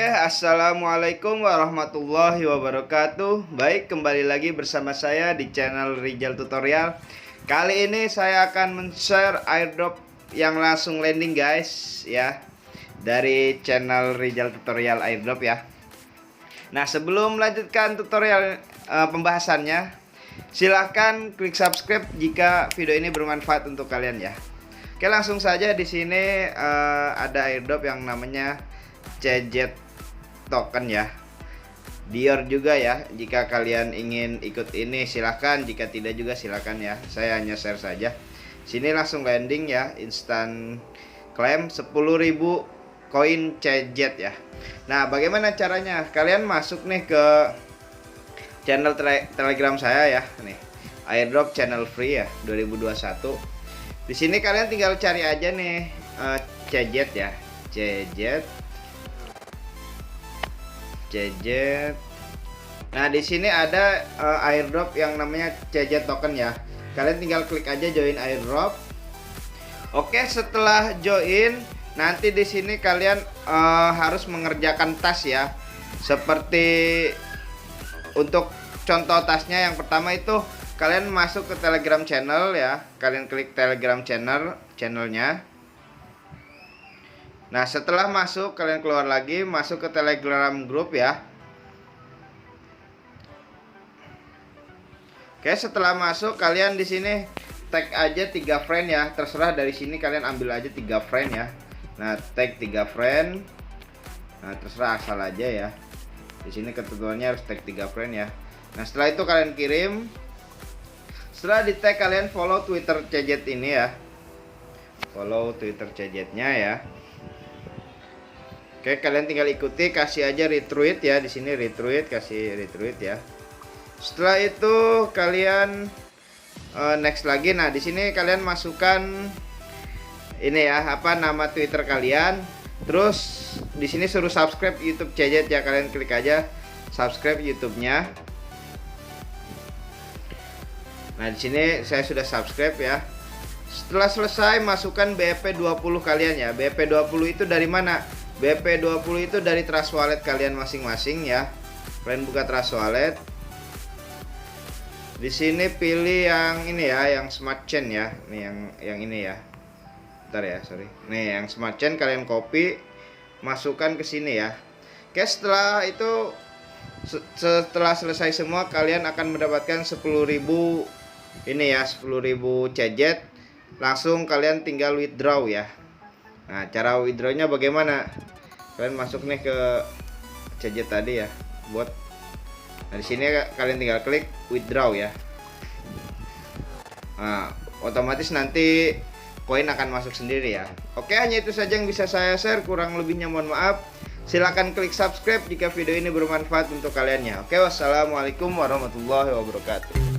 Assalamualaikum warahmatullahi wabarakatuh. Baik, kembali lagi bersama saya di channel Rizal Tutorial. Kali ini saya akan men-share airdrop yang langsung landing guys ya, dari channel Rizal Tutorial airdrop ya. Nah, sebelum melanjutkan tutorial pembahasannya, silahkan klik subscribe jika video ini bermanfaat untuk kalian ya. Oke, langsung saja. Di sini ada airdrop yang namanya CZ token ya, Dior juga ya. Jika kalian ingin ikut ini silahkan, jika tidak juga silahkan ya. Saya hanya share saja. Sini langsung landing ya, instan claim 10.000 koin CZ ya. Nah, bagaimana caranya? Kalian masuk nih ke channel Telegram saya ya, nih airdrop channel free ya 2021. Di sini kalian tinggal cari aja nih CZ ya, CZ. Nah, di sini ada airdrop yang namanya CZ token ya. Kalian tinggal klik aja join airdrop. Oke, setelah join, nanti di sini kalian harus mengerjakan task ya. Seperti untuk contoh tasknya, yang pertama itu kalian masuk ke Telegram channel ya. Kalian klik Telegram channelnya. Nah, setelah masuk kalian keluar lagi, masuk ke Telegram group ya. Oke, setelah masuk kalian di sini tag aja 3 friend ya. Terserah, dari sini kalian ambil aja 3 friend ya. Nah, tag 3 friend. Nah, terserah, asal aja ya. Di sini ketentuannya harus tag 3 friend ya. Nah, setelah itu kalian kirim. Setelah di tag kalian follow Twitter CZ ini ya. Follow Twitter CZ-nya ya. Oke, kalian tinggal ikuti, kasih aja retweet ya. Di sini retweet, kasih retweet ya. Setelah itu kalian next lagi. Nah, di sini kalian masukkan ini ya, apa nama Twitter kalian. Terus di sini suruh subscribe YouTube CZ ya. Kalian klik aja subscribe YouTube-nya. Nah, di sini saya sudah subscribe ya. Setelah selesai, masukkan BEP20 kalian ya. BEP20 itu dari mana? BEP20 itu dari Trust Wallet kalian masing-masing ya. Kalian buka Trust Wallet. Di sini pilih yang ini ya, yang Smart Chain ya. Nih yang ini ya. Bentar ya, sorry. Nih yang Smart Chain kalian copy, masukkan ke sini ya. Oke, setelah itu setelah selesai semua, kalian akan mendapatkan 10.000 ini ya, 10.000 CZ. Langsung kalian tinggal withdraw ya. Nah, cara withdrawnya bagaimana? Kalian masuk nih ke CZ tadi ya, bot. Nah, di sini kalian tinggal klik withdraw ya. Nah, otomatis nanti koin akan masuk sendiri ya. Oke, hanya itu saja yang bisa saya share. Kurang lebihnya mohon maaf. Silahkan klik subscribe jika video ini bermanfaat untuk kalian ya. Oke, wassalamualaikum warahmatullahi wabarakatuh.